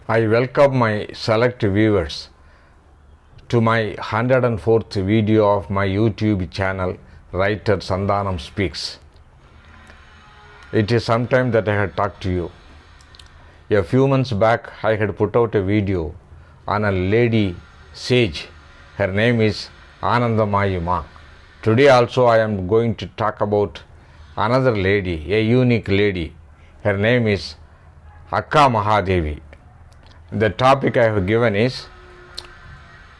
I welcome my select viewers to my 104th video of my YouTube channel, Writer Sandhanam Speaks. It is some time that I had talked to you. A few months back, I had put out a video on a lady sage. Her name is Anandamayima. Today also I am going to talk about another lady, a unique lady. Her name is AKKA Mahadevi. The topic I have given is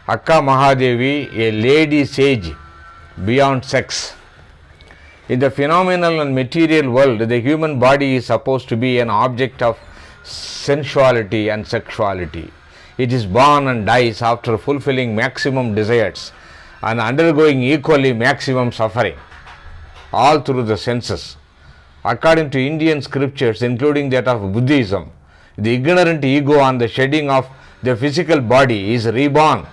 AKKA Mahadevi, a lady sage beyond sex. In the phenomenal and material world, the human body is supposed to be an object of sensuality and sexuality. It is born and dies after fulfilling maximum desires and undergoing equally maximum suffering, all through the senses. According to Indian scriptures, including that of Buddhism, the ignorant ego on the shedding of the physical body is reborn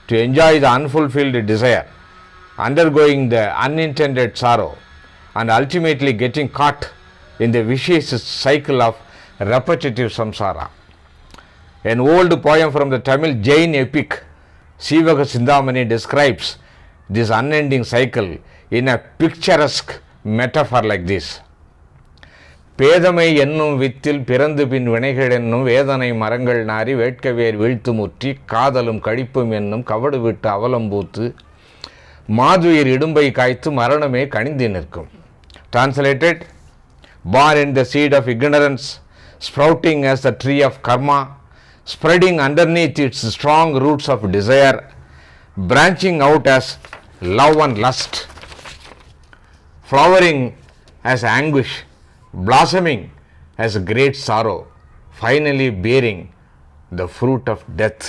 to enjoy the unfulfilled desire, undergoing the unintended sorrow, and ultimately getting caught in the vicious cycle of repetitive samsara. An old poem from the Tamil Jain epic Sivaka Sindhamani describes this unending cycle in a picturesque metaphor like this. பேதமை என்னும் வித்தில் பிறந்து பின் வினைகள் என்னும் வேதனை மரங்கள் நாரி வேட்கவேர் வீழ்த்து முற்றி காதலும் கழிப்பும் என்னும் கவடு விட்டு அவலம்பூத்து மாதுயிர் இடும்பை காய்த்து மரணமே கணிந்து நிற்கும். Translated, born in the seed of ignorance, sprouting as the tree of karma, spreading underneath its strong roots of desire, branching out as love and lust, flowering as anguish, blossoming as great sorrow, finally bearing the fruit of death.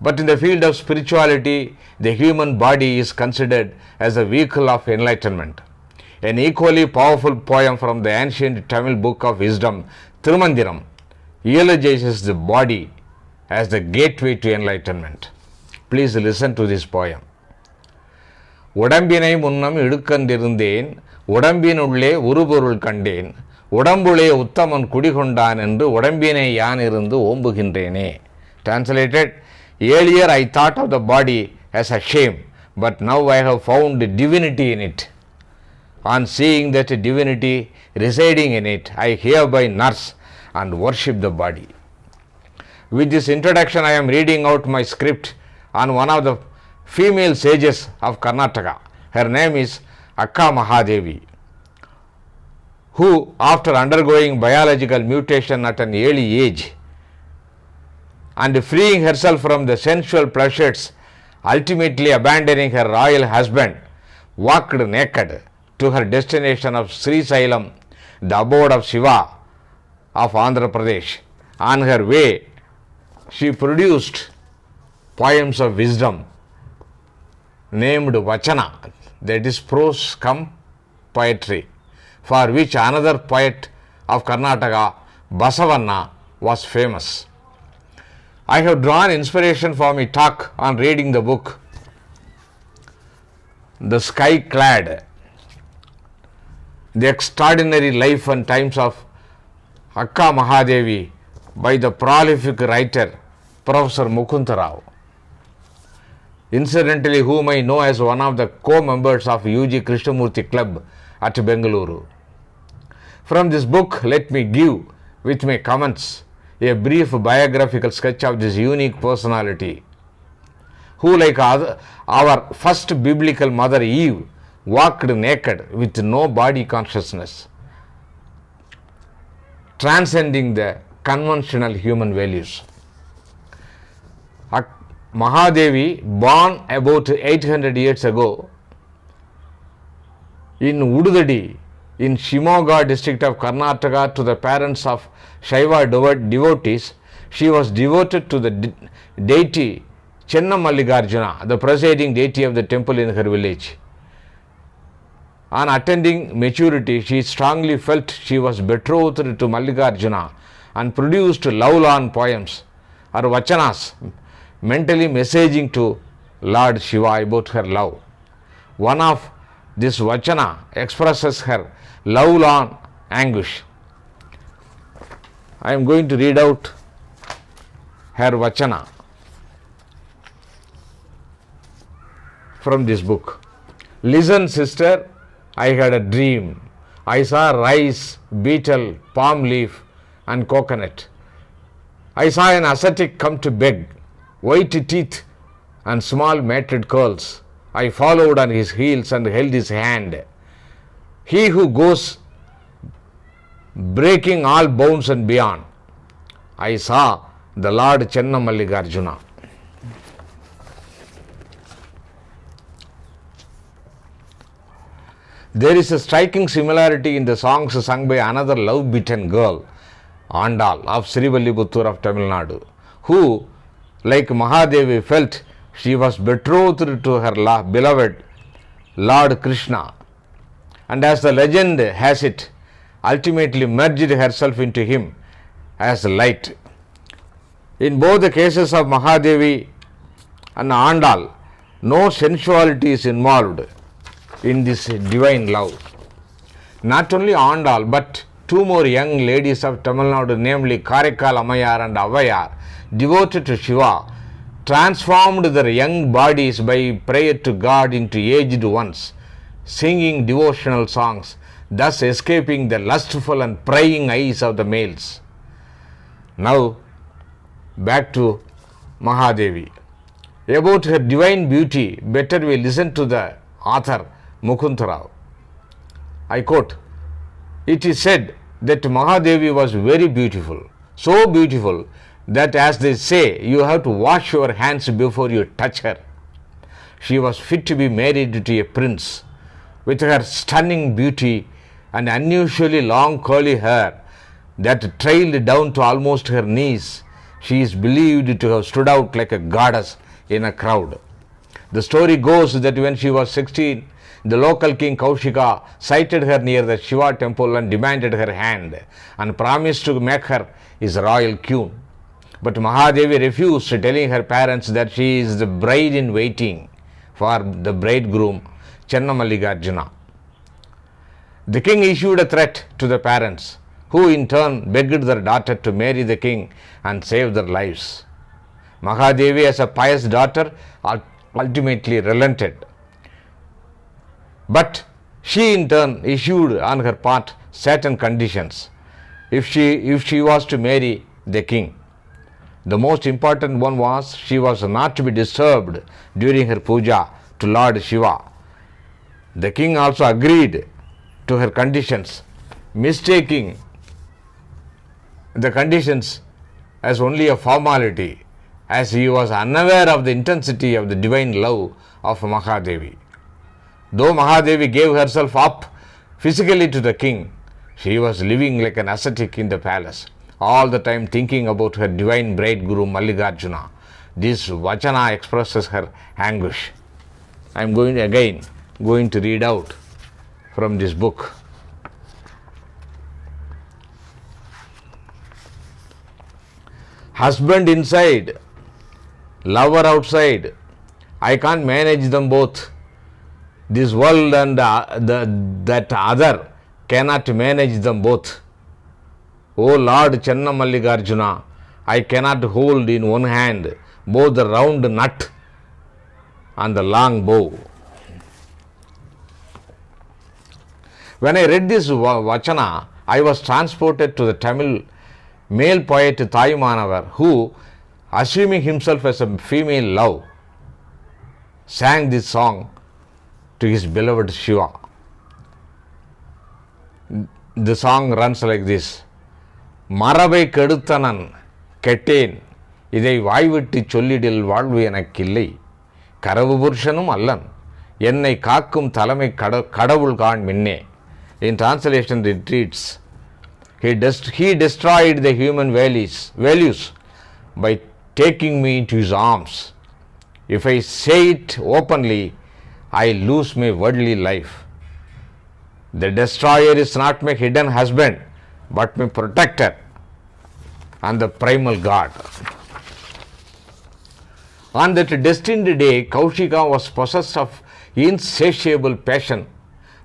But in the field of spirituality, the human body is considered as a vehicle of enlightenment. An equally powerful poem from the ancient Tamil book of wisdom, Thirumandiram, eulogizes the body as the gateway to enlightenment. Please listen to this poem. உடம்பினை முன்னம் இடுக்கண்டிருந்தேன், உடம்பினுள்ளே உருபொருள் கண்டேன், உடம்புளே உத்தமன் குடிகொண்டான் என்று உடம்பினை யான் இருந்து ஓம்புகின்றேனே. Translated, earlier I thought of the body as a shame, but now I have found divinity in it. On seeing that divinity residing in it, I hereby nurse and worship the body. With this introduction, I am reading out my script on one of the female sages of Karnataka. Her name is AKKA Mahadevi, who, after undergoing biological mutation at an early age and freeing herself from the sensual pleasures, ultimately abandoning her royal husband, walked naked to her destination of Sri Sailam, the abode of Shiva of Andhra Pradesh. On her way, she produced poems of wisdom named Vachana, that is prose cum poetry, for which another poet of Karnataka, Basavanna, was famous. I have drawn inspiration for my talk on reading the book The Sky Clad, The Extraordinary Life and Times of AKKA Mahadevi by the prolific writer Professor Mukunda Rao, incidentally whom I know as one of the co-members of UG Krishnamurti Club at Bengaluru. From this book, let me give, with my comments, a brief biographical sketch of this unique personality, who, like our first biblical mother Eve, walked naked with no body consciousness, transcending the conventional human values. Mahadevi, born about 800 years ago in Ududadi in Shimoga district of Karnataka to the parents of Shaiva devotees, she was devoted to the deity Chennamallikarjuna, the presiding deity of the temple in her village. On attaining maturity, she strongly felt she was betrothed to Mallikarjuna and produced love-lorn poems or vachanas, mentally messaging to Lord Shiva about her love. One of this vachana expresses her love-lorn anguish. I am going to read out her Vachana from this book. Listen, sister, I had a dream. I saw rice, beetle, palm leaf, and coconut. I saw an ascetic come to beg, white teeth and small matted curls. I followed on his heels and held his hand. He who goes breaking all bounds and beyond. I saw the Lord Channamallikarjuna. There is a striking similarity in the songs sung by another love-beaten girl, Andal of Srivilliputtur of Tamil Nadu, who, like Mahadevi, felt she was betrothed to her beloved Lord Krishna, and as the legend has it, ultimately merged herself into him as light. In both the cases of Mahadevi and Andal, no sensuality is involved in this divine love. Not only Andal, but two more young ladies of Tamil Nadu, namely Karaikal Ammayar and Avayar, devoted to Shiva, transformed their young bodies by prayer to God into aged ones, singing devotional songs, thus escaping the lustful and prying eyes of the males. Now, back to Mahadevi. About her divine beauty, better we listen to the author Mukunda Rao. I quote, "It is said that Mahadevi was very beautiful, so beautiful that, as they say, you have to wash your hands before you touch her. She was fit to be married to a prince. With her stunning beauty and unusually long curly hair that trailed down to almost her knees, she is believed to have stood out like a goddess in a crowd. The story goes that when she was 16, the local king Kaushika sighted her near the Shiva temple and demanded her hand and promised to make her his royal queen. But Mahadevi refused, telling her parents that she is the bride in waiting for the bridegroom Channamallikarjuna. The king issued a threat to the parents, who in turn begged their daughter to marry the king and save their lives. Mahadevi, as a pious daughter, ultimately relented. But she in turn issued on her part certain conditions if she was to marry the king. The most important one was she was not to be disturbed during her puja to Lord Shiva. The king also agreed to her conditions, mistaking the conditions as only a formality, as he was unaware of the intensity of the divine love of Mahadevi. Though Mahadevi gave herself up physically to the king, she was living like an ascetic in the palace, all the time thinking about her divine bridegroom Mallikarjuna. This Vachana expresses her anguish. I am going to read out from this book. Husband inside, lover outside. I can't manage them both. This world and that other cannot manage them both. O Lord Channamallikarjuna, I cannot hold in one hand both the round nut and the long bow. When I read this Vachana, I was transported to the Tamil male poet Thayumanavar, who, assuming himself as a female love, sang this song to his beloved Shiva. The song runs like this. Marabai keduttanan ketteen idai vaivittu sollidil vaalvu enakkillai karavu purshanum allan ennai kaakkum thalamai kadavul kaan minne. In translation it reads, he destroyed the human values by taking me into his arms. If I say it openly, I lose my worldly life. The destroyer is not my hidden husband, but my protector and the primal God. On that destined day, Kaushika was possessed of insatiable passion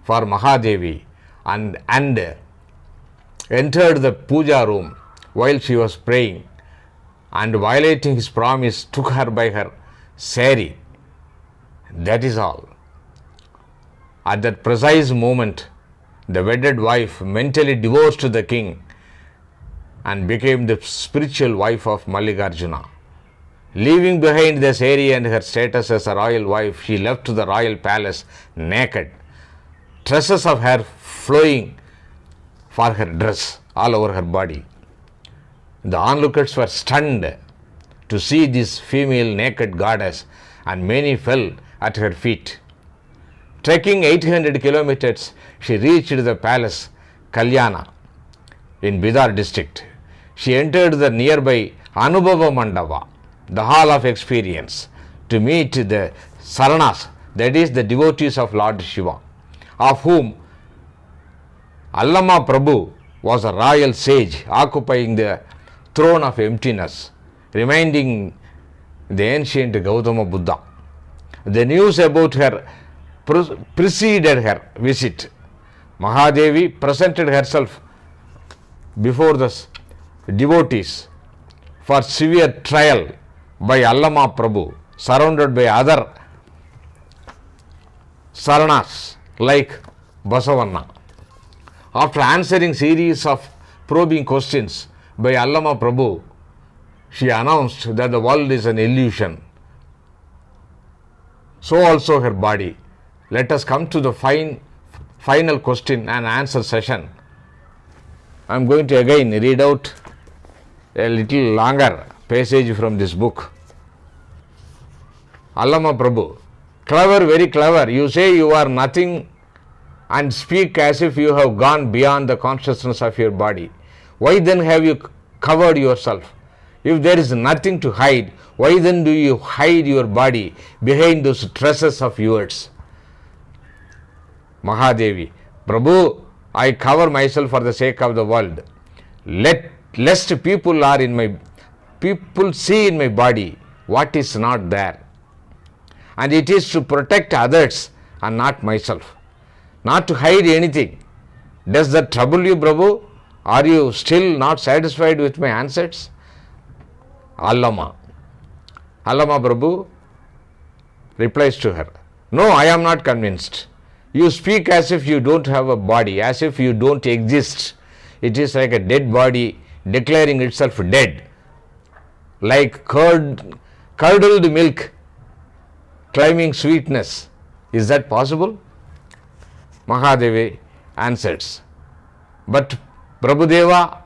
for Mahadevi and entered the puja room while she was praying. and violating his promise took her by her sari. That is all. At that precise moment, the wedded wife mentally divorced the king and became the spiritual wife of Mallikarjuna. Leaving behind the sari and her status as a royal wife, she left the royal palace naked, tresses of hair flowing for her dress all over her body. The onlookers were stunned to see this female naked goddess, and many fell at her feet. Trekking 800 kilometers, she reached the palace Kalyana in Bidar district. She entered the nearby Anubhava Mandapa, the hall of experience, to meet the Saranas, that is the devotees of Lord Shiva, of whom Allama Prabhu was a royal sage occupying the throne of emptiness, reminding the ancient Gautama Buddha. The news about her preceded her visit. Mahadevi presented herself before the devotees for severe trial by Allama Prabhu, surrounded by other Saranas like Basavanna. After answering series of probing questions by Allama Prabhu, she announced that the world is an illusion. So also her body. Let us come to the final question and answer session. I am going to again read out a little longer passage from this book. Allama Prabhu, clever, very clever. You say you are nothing and speak as if you have gone beyond the consciousness of your body. Why then have you covered yourself? If there is nothing to hide, why then do you hide your body behind those tresses of yours? Mahadevi, Prabhu, I cover myself for the sake of the world. Lest people see in my body what is not there. And it is to protect others and not myself. Not to hide anything. Does that trouble you, Prabhu? Are you still not satisfied with my answers? Allama Prabhu replies to her, no, I am not convinced. You speak as if you don't have a body, as if you don't exist. It is like a dead body declaring itself dead, like curdled milk claiming sweetness. Is that possible? Mahadevi answers, but Prabhudeva,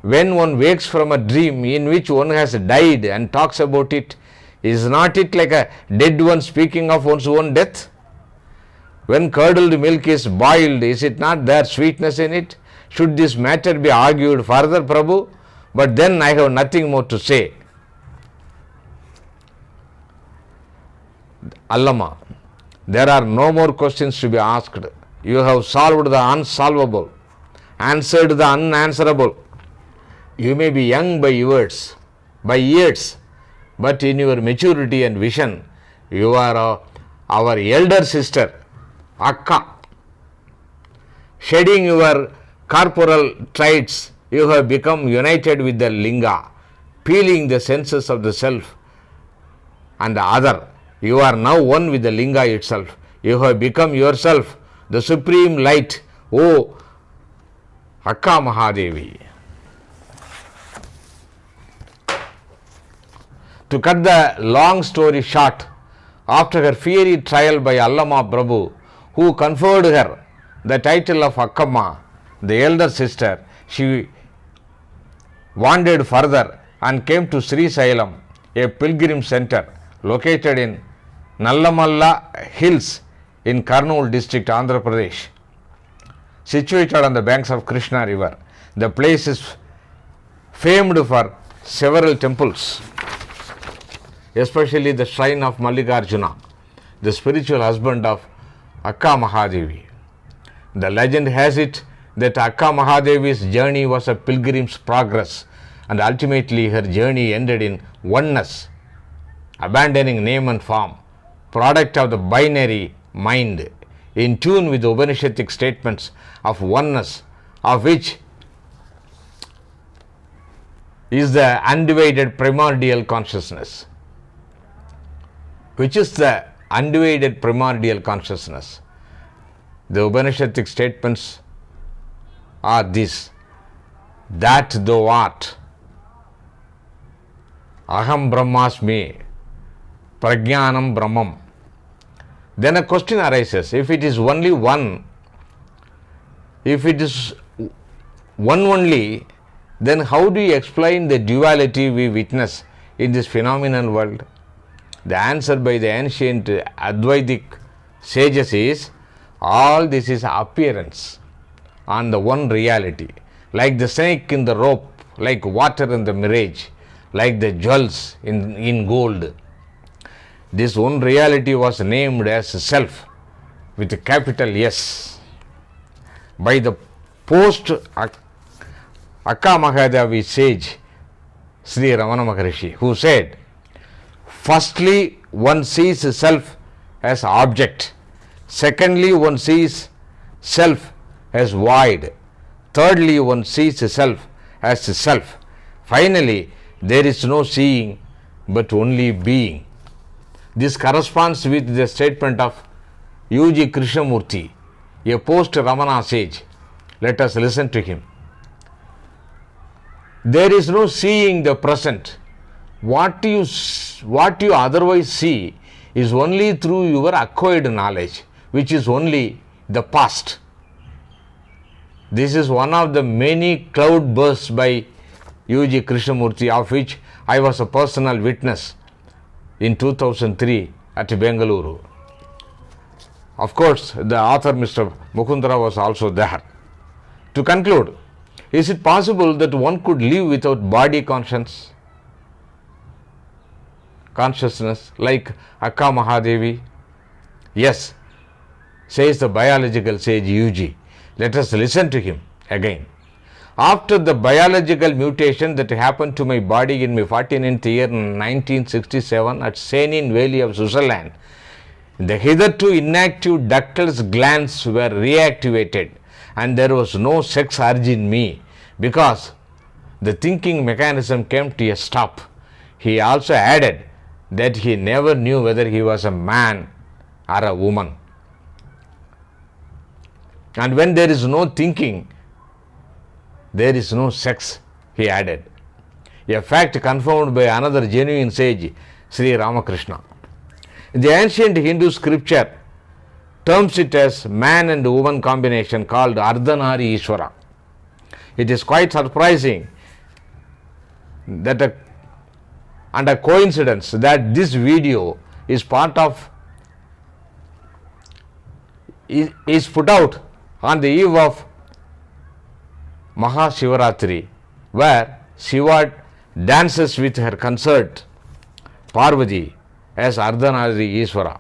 when one wakes from a dream in which one has died and talks about it, is not it like a dead one speaking of one's own death? When curdled milk is boiled, is it not there sweetness in it? Should this matter be argued further, Prabhu? But then I have nothing more to say. Allama, there are no more questions to be asked. You have solved the unsolvable, answered the unanswerable. You may be young by years, but in your maturity and vision, you are our elder sister, Akka. Shedding your corporal traits, you have become united with the linga, peeling the senses of the self and the other. You are now one with the linga itself. You have become yourself the supreme light, O AKKA Mahadevi. To cut the long story short, after her fiery trial by Allama Prabhu, who conferred her the title of Akkama, the elder sister, she wandered further and came to Sri Sailam, a pilgrim center located in Nallamalla Hills in Kurnool district, Andhra Pradesh. Situated on the banks of Krishna river, the place is famed for several temples, especially the shrine of Mallikarjuna, the spiritual husband of AKKA Mahadevi. The legend has it that AKKA Mahadevi's journey was a pilgrim's progress, and ultimately her journey ended in oneness, abandoning name and form, product of the binary mind, in tune with the Upanishadic statements of oneness, of which is the undivided primordial consciousness. Which is the undivided primordial consciousness? The Upanishadic statements are these: that thou art, aham brahmasmi, prajnanam brahmam. Then a question arises: if it is only one, if it is one only, then how do you explain the duality we witness in this phenomenal world? The answer by the ancient Advaitic sages is, all this is appearance on the one reality, like the snake in the rope, like water in the mirage, like the jewels in gold. This one reality was named as self with a capital S by the post AKKA Mahadevi sage Sri Ramana Maharishi, who said, firstly, one sees self as object. Secondly, one sees self as void. Thirdly, one sees self as self. Finally, there is no seeing but only being. This corresponds with the statement of U.G. Krishnamurti, a post-Ramana sage. Let us listen to him. There is no seeing the present. What you otherwise see is only through your acquired knowledge, which is only the past. This is one of the many cloud bursts by U.G. Krishnamurti, of which I was a personal witness in 2003 at Bengaluru. Of course, the author Mr. Mukundara was also there. To conclude, is it possible that one could live without body consciousness like AKKA Mahadevi? Yes, says the biological sage UG. Let us listen to him again. After the biological mutation that happened to my body in my 49th year in 1967 at Senin Valley of Switzerland, the hitherto inactive ductal glands were reactivated and there was no sex urge in me because the thinking mechanism came to a stop. He also added that he never knew whether he was a man or a woman. And when there is no thinking, there is no sex, he added. A fact confirmed by another genuine sage, Sri Ramakrishna. The ancient Hindu scripture terms it as man and woman combination called Ardhanari Ishvara. It is quite surprising that a coincidence that this video is put out on the eve of Mahashivaratri, where Shiva dances with her consort Parvati as Ardhanari Ishvara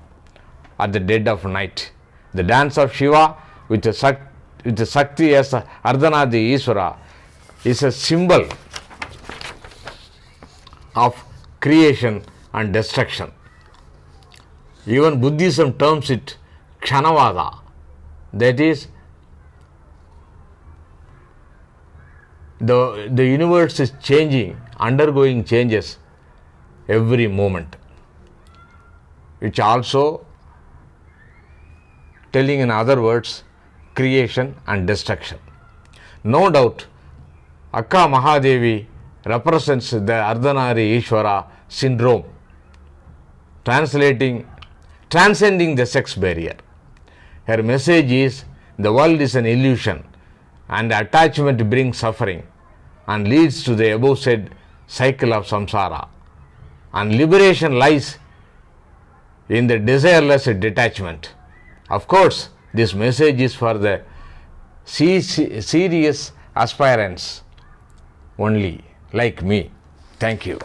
at the dead of night. The dance of Shiva with the Sakti as Ardhanari Ishvara is a symbol of creation and destruction. Even Buddhism terms it Kshanavada, that is, the universe is changing, undergoing changes every moment. Which also telling in other words creation and destruction. No doubt, AKKA Mahadevi represents the Ardhanari Ishvara syndrome, transcending the sex barrier. Her message is the world is an illusion and attachment brings suffering and leads to the above said cycle of samsara. And liberation lies in the desireless detachment. Of course, this message is for the serious aspirants only, like me. Thank you.